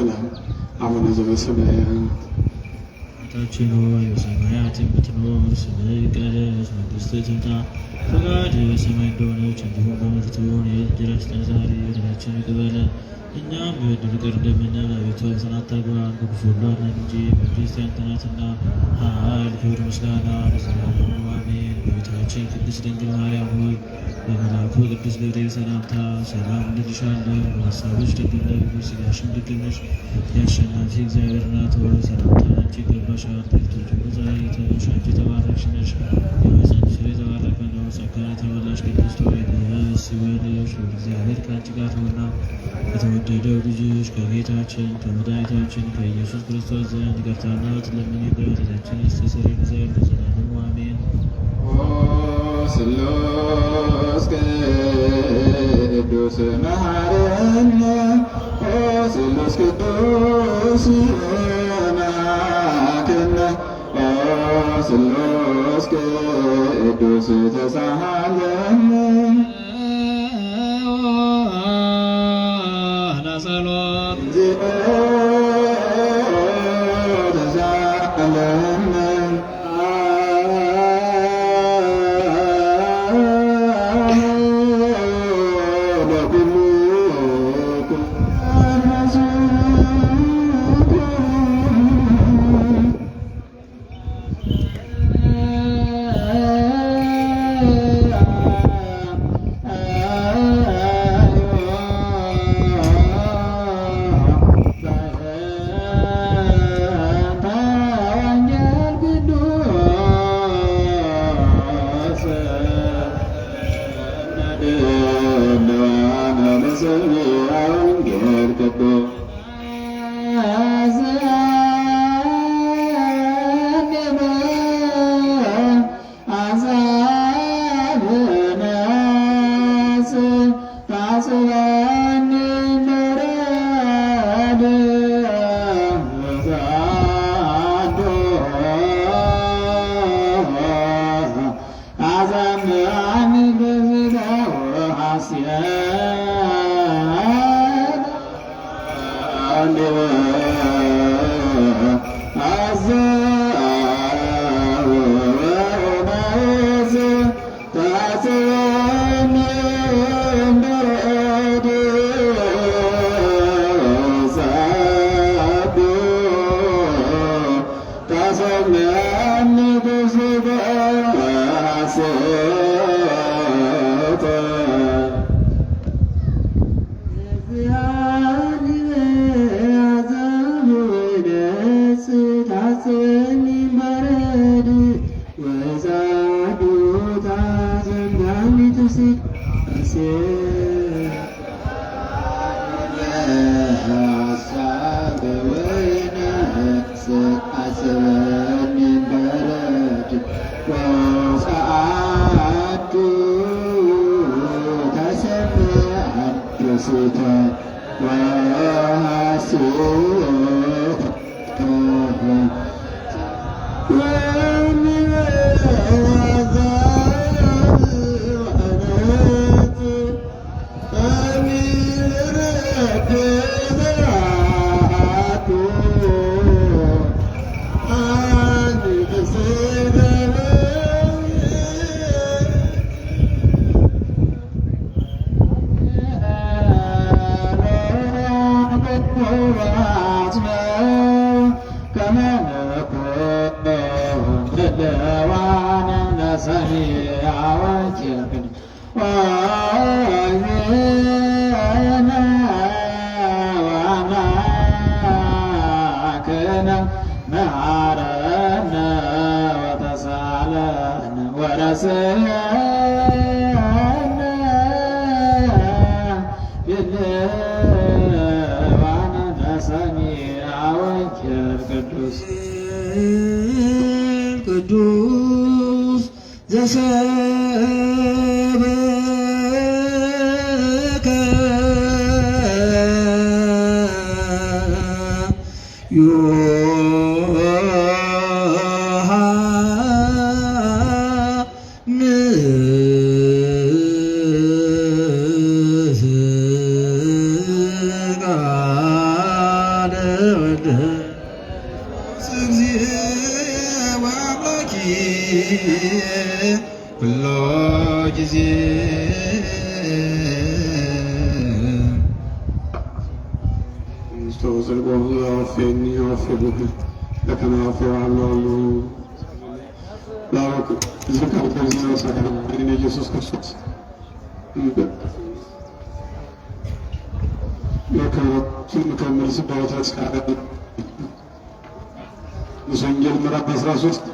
ሰላም አቡነ ዘበሰማያት አባታችን ሆይ በሰማያት የምትኖር ስምህ ይቀደስ፣ መንግሥትህ ትምጣ፣ ፈቃድህ በሰማይ እንደሆነች እንዲሁም በምድር ትሁን። የዕለት እንጀራችንን ስጠን ዛሬ፣ በደላችንን ይቅር በለን እኛም በበደል ይቅር እንደምንል፣ አቤቱ ወደ ፈተና አታግባን ከክፉ ሁሉ አድነን እንጂ መንግሥት ያንተ ናትና፣ ኃይል፣ ክብር፣ ምስጋና ለዘላለሙ አሜን። እመቤታችን ቅድስት ድንግል ማርያም ሆይ በመልአኩ ቅዱስ ገብርኤል ሰላምታ ሰላም እንልሻለን። በሐሳብሽ ድንግል ነሽ፣ በሥጋሽም ድንግል ነሽ። የአሸናፊ እግዚአብሔር እናት ሆይ ሰላምታ ላንቺ ይገባሻል። ከሴቶች ሁሉ ተለይተሽ አንቺ የተባረክሽ ነሽ፣ የማኅፀንሽ ፍሬ የተባረከ ነው። ጸጋን የተመላሽ ቅድስት ሆይ ደስ ይበልሽ፣ እግዚአብሔር ከአንቺ ጋር ነውና ከተወደደው ልጅሽ ከጌታችን ከመድኃኒታችን ከኢየሱስ ክርስቶስ ዘንድ ይቅርታና ትለምኝልን ኃጢአታችንን ያስተሰርይልን ዘንድ ለዘላለሙ አሜን። ስሉስ ቅዱስ መሐረነ ስሉስ ቅዱስ መሐከነ ስሉስ ቅዱስ ተሳሃለነ ቅዱስ ዘሰበከ ዮሐንስ ቃለ ኩሎ ጊዜ استوزلوا وفيني وفيه لكن وفيه الله ላወቅ ዝካር ከዚህ ሰከረ እኔ ኢየሱስ ክርስቶስ ለከረቱን ከመልስበት ተስካረ ወንጌል ምዕራፍ 13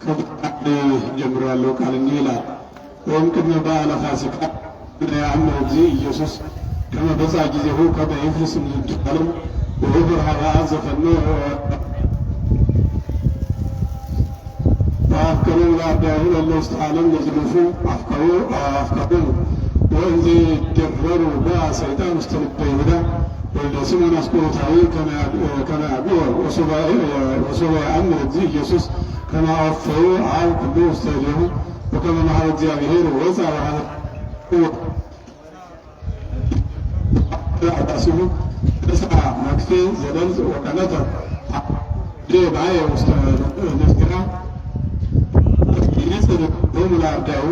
ከቁጥር ጀምሮ ያለው ቃል እንዲህ ይላል። ወይም ቅድመ በዓለ ፋሲካ ያምር ጊዜ ኢየሱስ ከመበዛ ጊዜሁ ከበይፍልስ ምትባለው ወህብር ሀባ ዘፈኖ وأفكروا الأعداء لوسط عالم يزلفوا أفكروا وإذ دبروا بها سيدان مستلب بيهدا والدسمون أسكروا تعالي كما يعبوا وصبا يأمر ذي يسوس كما أفروا عام كله استهديه وكما نهار ذي أبهير ووزع هذا أعداسه تسعى مكفي زلز وكانتا ليه بعاية نذكرها هم الأعداء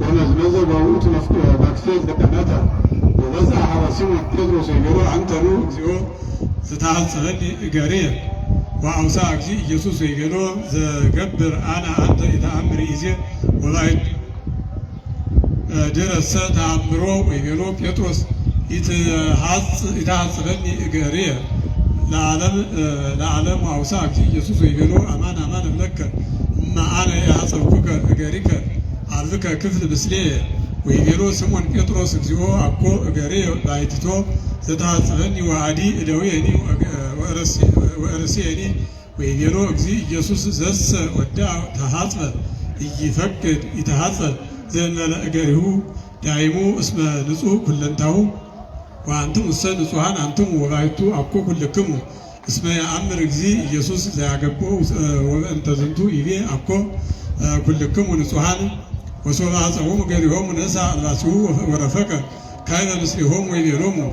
ونزمز بوت مكفيل دكانتا ووزع حواسيم بيدروس يقولوا عنترو زيو ستعصبني إجارية وأوسع كذي يسوس يقولوا زجبر أنا أنت إذا أمري إزي والله درس تعمرو ويقولوا بيدروس يتعصبني إجارية لعلم أوسع كذي يسوس يقولوا أمان ملك ما أنا يحصلك أجاريك عرفك كفل بسليه ويجرو سمون بيتروس زيو أكو أجاري بايتتو ستحصلني وعدي إدويني وأرسيني ويجرو أجزي يسوس زس ودع تحصل يفكر يتحصل زين أجاريه دايمو اسم نزوه كلنتاو وأنتم السنسوهان أنتم وغايتو أكو كلكم اسمه أمر جزي يسوس زعجبو وأنت زنتو إبيه أكو كلكم ونسوهان وسوى عصهم غيرهم نسى راسه ورفق كان مسلهم ويرمو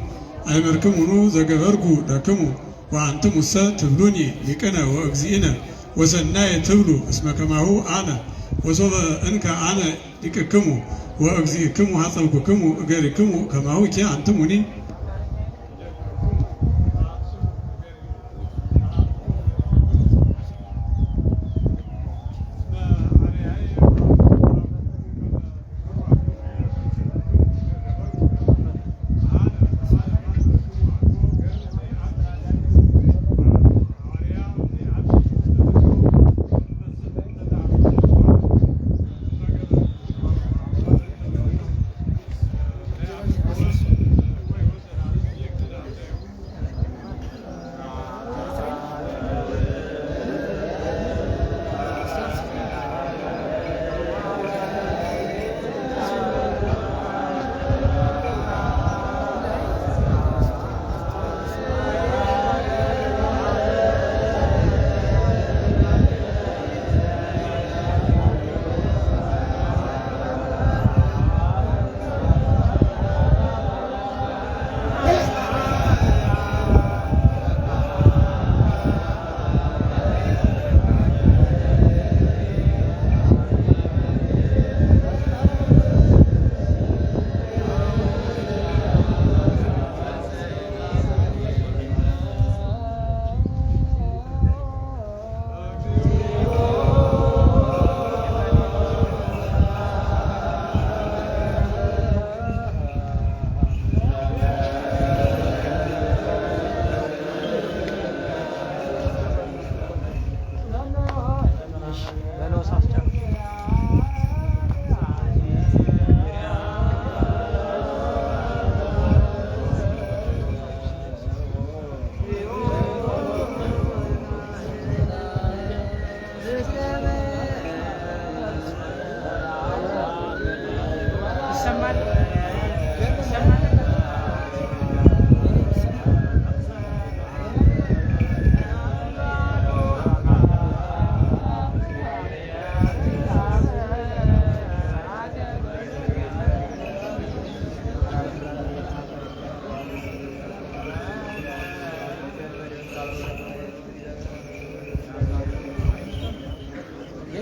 أمركم ونو زجبركو دكمو وأنتم السا تبلوني لكنا وأجزينا وسناي تبلو اسمه كما هو أنا وسوى أنك أنا لككمو وأجزيكم حصلكم غيركم كما هو كي أنتموني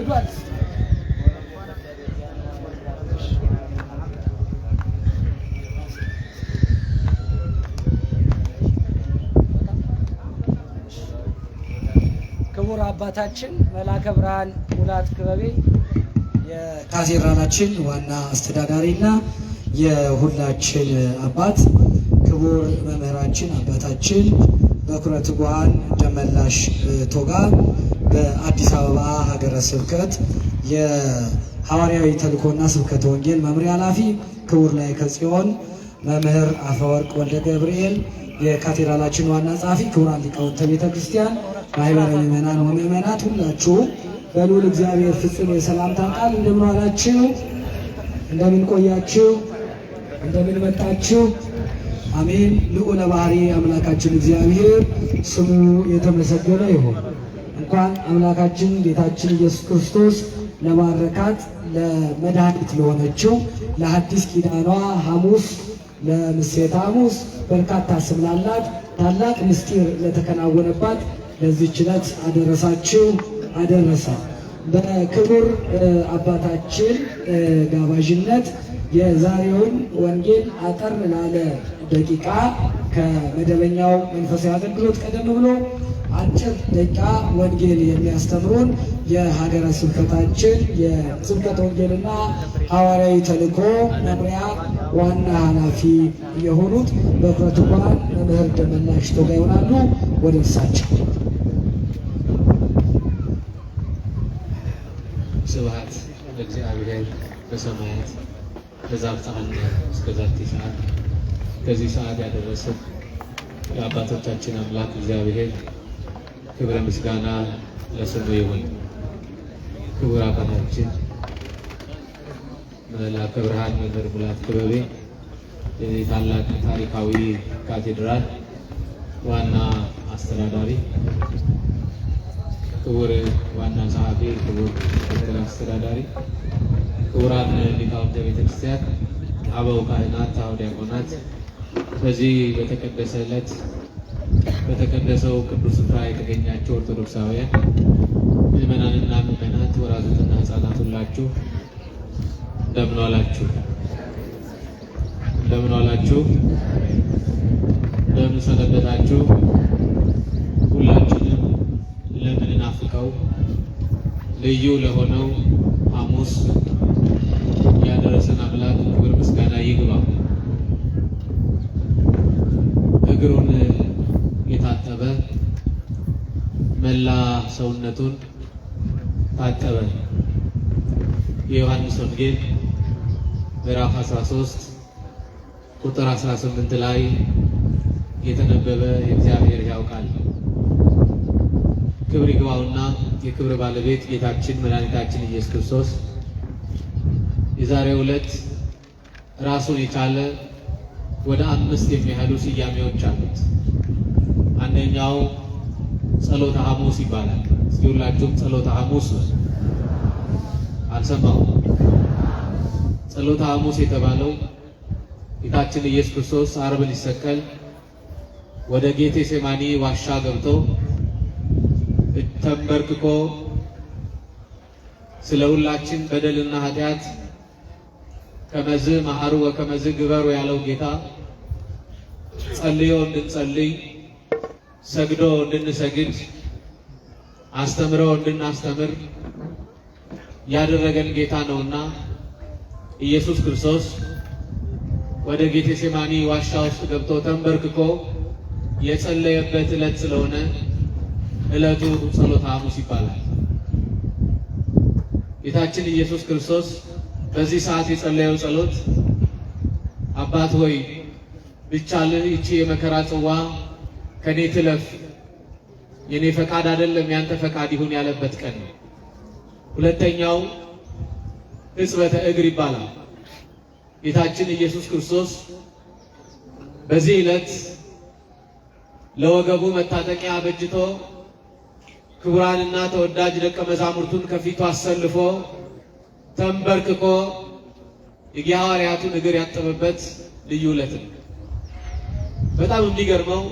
ሄዷል። ክቡር አባታችን መላከ ብርሃን ሙላት ክበቤ የካቴድራላችን ዋና አስተዳዳሪና የሁላችን አባት፣ ክቡር መምህራችን አባታችን በኩረ ትጉሃን ደመላሽ ቶጋ በአዲስ አበባ ሀገረ ስብከት የሐዋርያዊ ተልእኮና ስብከተ ወንጌል መምሪያ ኃላፊ፣ ክቡር ላይከ ጽዮን መምህር አፈወርቅ ወልደ ገብርኤል የካቴድራላችን ዋና ጸሐፊ፣ ክቡራን ሊቃውንተ ቤተ ክርስቲያን፣ ማህበረ ምዕመናን ወምዕመናት ሁላችሁ በልዑል እግዚአብሔር ፍጹም የሰላምታ ቃል እንደምን ዋላችሁ? እንደምን ቆያችሁ? እንደምን መጣችሁ? አሜን። ልዑለ ባህሪ አምላካችን እግዚአብሔር ስሙ የተመሰገነ ይሁን። እንኳን አምላካችን ጌታችን ኢየሱስ ክርስቶስ ለባረካት ለመድኃኒት ለሆነችው ለሐዲስ ኪዳኗ ሐሙስ ለምሴተ ሐሙስ በርካታ ስም ላላት ታላቅ ምስጢር ለተከናወነባት ለዚህች ዕለት አደረሳችሁ አደረሰ። በክቡር አባታችን ጋባዥነት የዛሬውን ወንጌል አጠር ላለ ደቂቃ ከመደበኛው መንፈሳዊ አገልግሎት ቀደም ብሎ አጭር ደቂቃ ወንጌል የሚያስተምሩን የሀገረ ስብከታችን የስብከተ ወንጌልና ሐዋርያዊ ተልእኮ መምሪያ ዋና ኃላፊ የሆኑት በኩረ ትጉሃን መምህር ደመላሽ ቶጋ ይሆናሉ። ወደ እርሳቸው። ስብሐት ለእግዚአብሔር በሰማያት በዛብጽሐነ እስከ ዛቲ ሰዓት። ከዚህ ሰዓት ያደረሰን የአባቶቻችን አምላክ እግዚአብሔር ክብረ ምስጋና ለስሙ ይሁን። ክቡር አባታችን መላከ ብርሃን መምህር ሙላት ክበቤ የዚህ ታላቅ ታሪካዊ ካቴድራል ዋና አስተዳዳሪ፣ ክቡር ዋና ጸሐፊ፣ ክቡር ምክትል አስተዳዳሪ፣ ክቡራን ሊቃውንተ ቤተክርስቲያን፣ አበው ካህናት፣ አበው ዲያቆናት፣ በዚህ በተቀደሰ ዕለት በተቀደሰው ቅዱስ ስፍራ የተገኛችሁ ኦርቶዶክሳውያን ምዕመናንና ምዕመናት፣ ወላጆችና ሕፃናት ሁላችሁ እንደምን ዋላችሁ? እንደምን ዋላችሁ? እንደምን ሰነበታችሁ? ሁላችንም ለምንናፍቀው ልዩ ለሆነው ሐሙስ ያደረሰን አምላክ ክብር ምስጋና ይግባው። እግሩን የታጠበ መላ ሰውነቱን ታጠበ። የዮሐንስ ወንጌል ምዕራፍ 13 ቁጥር 18 ላይ የተነበበ የእግዚአብሔር ሕያው ቃል ክብር ይግባውና የክብር ባለቤት ጌታችን መድኃኒታችን ኢየሱስ ክርስቶስ የዛሬው ዕለት ራሱን የቻለ ወደ 5 የሚያህሉ ስያሜዎች አሉት። አንደኛው ጸሎተ ሐሙስ ይባላል። እስኪ ሁላችሁም ጸሎተ ሐሙስ አልሰማሁም። ጸሎተ ሐሙስ የተባለው ጌታችን ኢየሱስ ክርስቶስ ዓርብ ሊሰቀል ወደ ጌቴሴማኒ ዋሻ ገብቶ ተንበርክኮ ስለ ሁላችን በደልና ኃጢአት ከመዝ መሐሩ ወከመዝ ግበሩ ያለው ጌታ ጸልዮ እንድንጸልይ፣ ሰግዶ እንድንሰግድ፣ አስተምሮ እንድናስተምር ያደረገን ጌታ ነውና ኢየሱስ ክርስቶስ ወደ ጌቴሴማኒ ዋሻ ውስጥ ገብቶ ተንበርክኮ የጸለየበት ዕለት ስለሆነ ዕለቱ ጸሎተ ሐሙስ ይባላል። ጌታችን ኢየሱስ ክርስቶስ በዚህ ሰዓት የጸለየው ጸሎት አባት ሆይ ቢቻልህ ይቺ የመከራ ጽዋ ከኔ ትለፍ፣ የኔ ፈቃድ አይደለም ያንተ ፈቃድ ይሁን ያለበት ቀን ነው። ሁለተኛው ሕጽበተ እግር ይባላል። ጌታችን ኢየሱስ ክርስቶስ በዚህ ዕለት ለወገቡ መታጠቂያ በጅቶ ክቡራንና ተወዳጅ ደቀ መዛሙርቱን ከፊቱ አሰልፎ ተንበርክኮ የሐዋርያቱን እግር ያጠበበት ልዩ ዕለት ነው። በጣም የሚገርመው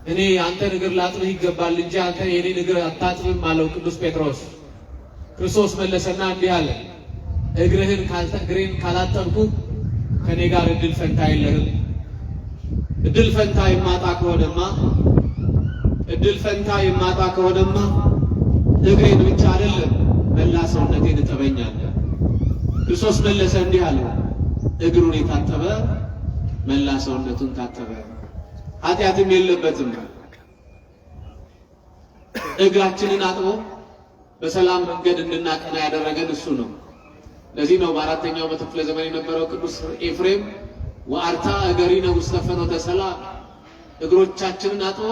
እኔ አንተን እግር ላጥብህ ይገባል እንጂ አንተ የኔን እግር አታጥብም አለው ቅዱስ ጴጥሮስ። ክርስቶስ መለሰና እንዲህ አለ፣ እግሬን ካላጠብኩ ከኔ ጋር እድል ፈንታ የለህም። እድል ፈንታ የማጣ ከሆነማ እግሬን ብቻ አይደለም መላ ሰውነቴን እጠበኛለህ። ክርስቶስ መለሰ እንዲህ አለ፣ እግሩን የታጠበ መላ ሰውነቱን ታጠበ፣ ኃጢአትም የለበትም። እግራችንን አጥቦ በሰላም መንገድ እንድናቀና ያደረገን እሱ ነው። ለዚህ ነው በአራተኛው መቶ ክፍለ ዘመን የነበረው ቅዱስ ኤፍሬም ወአርታ እገሪነ ውስተ ፍኖተ ሰላም፣ እግሮቻችንን አጥቦ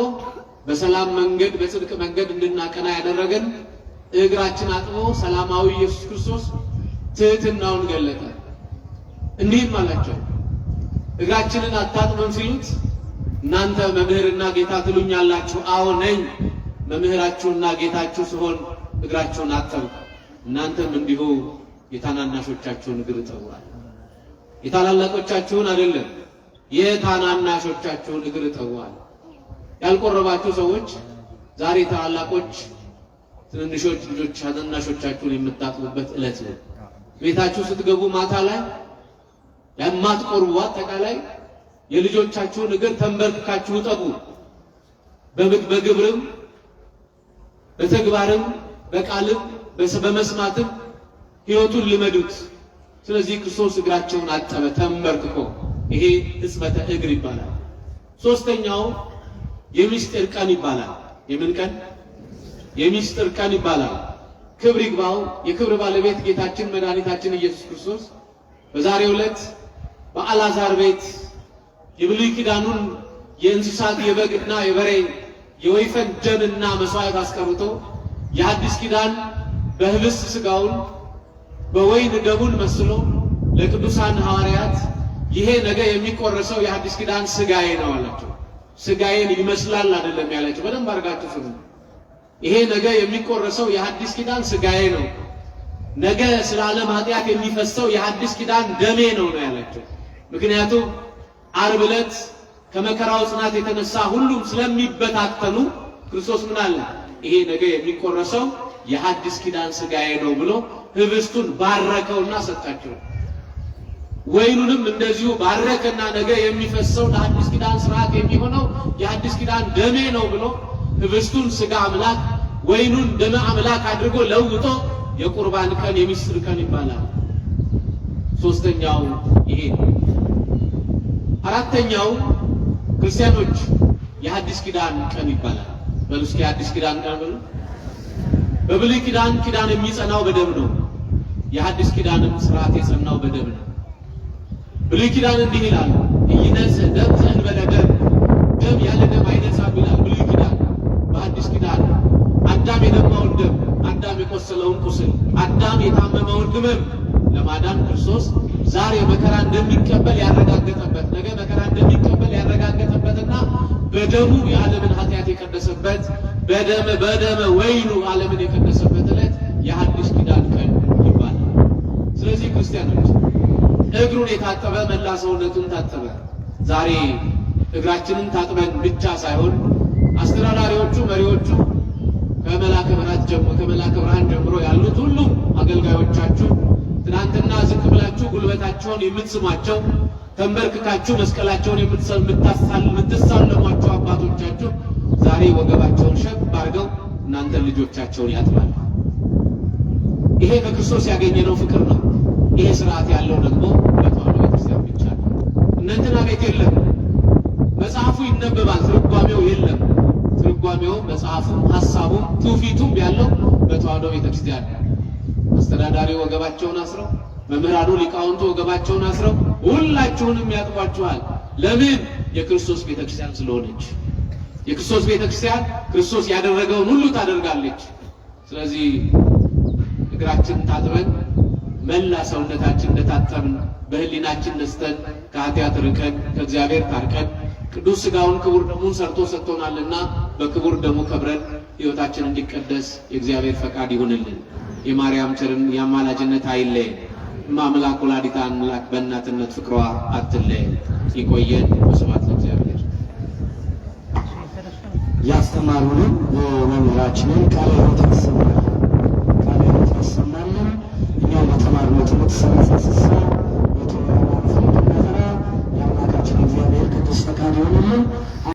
በሰላም መንገድ በጽድቅ መንገድ እንድናቀና ያደረገን እግራችን አጥቦ ሰላማዊ ኢየሱስ ክርስቶስ ትህትናውን ገለጠ። እንዲህም አላቸው፣ እግራችንን አታጥበም ሲሉት እናንተ መምህርና ጌታ ትሉኛላችሁ። አዎ ነኝ፣ መምህራችሁና ጌታችሁ ስሆን እግራችሁን አጠብኩ። እናንተም እንዲሁ የታናናሾቻችሁን እግር እጠቡአል። የታላላቆቻችሁን አይደለም፣ የታናናሾቻችሁን እግር እጠቡአል። ያልቆረባችሁ ሰዎች ዛሬ ታላላቆች ትንንሾች ልጆች ታናናሾቻችሁን የምታጥቡበት ዕለት ነው። ቤታችሁ ስትገቡ ማታ ላይ የማትቆርቡ አጠቃላይ የልጆቻችሁን እግር ተንበርክካችሁ እጠቡ። በግብርም በተግባርም በቃልም በመስማትም ሕይወቱን ልመዱት። ስለዚህ ክርስቶስ እግራቸውን አጠበ ተንበርክኮ። ይሄ ሕጽበተ እግር ይባላል። ሶስተኛው የሚስጥር ቀን ይባላል። የምን ቀን? የሚስጥር ቀን ይባላል። ክብር ይግባው የክብር ባለቤት ጌታችን መድኃኒታችን ኢየሱስ ክርስቶስ በዛሬው ዕለት በአልዓዛር ቤት የብሉይ ኪዳኑን የእንስሳት የበግና የበሬ የወይፈን ደምና መስዋዕት አስቀርቶ የሐዲስ ኪዳን በህብስት ሥጋውን በወይን ደሙን መስሎ ለቅዱሳን ሐዋርያት ይሄ ነገ የሚቆረሰው የሐዲስ ኪዳን ሥጋዬ ነው አላቸው። ሥጋዬን ይመስላል አይደለም ያላቸው። በደንብ አድርጋችሁ ስሙ። ይሄ ነገ የሚቆረሰው የሐዲስ ኪዳን ሥጋዬ ነው፣ ነገ ስለ ዓለም ኃጢአት የሚፈሰው የሐዲስ ኪዳን ደሜ ነው ነው ያላቸው። ምክንያቱም ዓርብ ዕለት ከመከራው ጽናት የተነሳ ሁሉም ስለሚበታተኑ ክርስቶስ ምን አለ? ይሄ ነገ የሚቆረሰው የሐዲስ ኪዳን ሥጋዬ ነው ብሎ ህብስቱን ባረከውና ሰጣቸው። ወይኑንም እንደዚሁ ባረከና ነገ የሚፈሰው ለሐዲስ ኪዳን ሥርዓት የሚሆነው የሐዲስ ኪዳን ደሜ ነው ብሎ ህብስቱን ሥጋ አምላክ ወይኑን ደመ አምላክ አድርጎ ለውጦ የቁርባን ቀን የሚስጥር ቀን ይባላል። ሶስተኛው ይሄ ነው። አራተኛው ክርስቲያኖች የሐዲስ ኪዳን ቀን ይባላል። በሉስኪ የሐዲስ ኪዳን ቀን ብሎ በብሉይ ኪዳን የሚጸናው በደም ነው። የሐዲስ ኪዳንም ሥርዓት የጸናው በደም ነው። ብሉይ ኪዳን እንዲህ ይላል፣ ኢይነጽእ ደም ዘእንበለ ደም፣ ደም ያለ ደም አይነጻም ይላል ብሉይ ኪዳን። በሐዲስ ኪዳን አዳም የደማውን ደም፣ አዳም የቆሰለውን ቁስል፣ አዳም የታመመውን ሕመም ለማዳን ክርስቶስ ዛሬ መከራ እንደሚቀበል ያረጋገጠበት፣ ነገ መከራ እንደሚቀበል ያረጋገጠበትና በደሙ የዓለምን ኃጢአት የቀደሰበት፣ በደመ ወይኑ ዓለምን የቀደሰበት ዕለት የሐዲስ ኪዳን ቀን ይባላል። ስለዚህ ክርስቲያኖች እግሩን የታጠበ መላ ሰውነቱን ታጠበ። ዛሬ እግራችንን ታጥበን ብቻ ሳይሆን አስተዳዳሪዎቹ፣ መሪዎቹ ከመላከ ብርሃን ጀምሮ ያሉት ሁሉም አገልጋዮቻችሁ ትናንትና ዝቅ ብላችሁ ጉልበታቸውን የምትስሟቸው ተንበርክካችሁ መስቀላቸውን የምትሳለሟቸው አባቶቻችሁ ዛሬ ወገባቸውን ሸብ አድርገው እናንተ ልጆቻቸውን ያጥባሉ። ይሄ ከክርስቶስ ያገኘነው ፍቅር ነው። ይሄ ሥርዓት ያለው ደግሞ በተዋሕዶ ቤተክርስቲያን ብቻ ነው። እናንተና ቤት የለም። መጽሐፉ ይነበባል፣ ትርጓሜው የለም። ትርጓሜው መጽሐፉም ሐሳቡም ትውፊቱም ያለው በተዋሕዶ ቤተክርስቲያን ነው። አስተዳዳሪ ወገባቸውን አስረው፣ መምህራኑ ሊቃውንቱ ወገባቸውን አስረው ሁላችሁንም ያጥቧችኋል። ለምን? የክርስቶስ ቤተክርስቲያን ስለሆነች። የክርስቶስ ቤተክርስቲያን ክርስቶስ ያደረገውን ሁሉ ታደርጋለች። ስለዚህ እግራችን ታጥበን መላ ሰውነታችን እንደታጠብን በህሊናችን ነስተን ከኃጢአት ርቀን ከእግዚአብሔር ታርቀን ቅዱስ ሥጋውን ክቡር ደሙን ሰርቶ ሰጥቶናልና በክቡር ደሙ ከብረን ሕይወታችን እንዲቀደስ የእግዚአብሔር ፈቃድ ይሁንልን። የማርያም ቸርን የአማላጅነት አይለየን። እማምላክ ወላዲተ አምላክ በእናትነት ፍቅሯ አትለየን። ይቆየን። ስብሐት ለእግዚአብሔር። ያስተማሩንን መምህራችንን ቃለ ሕይወት ያሰሙ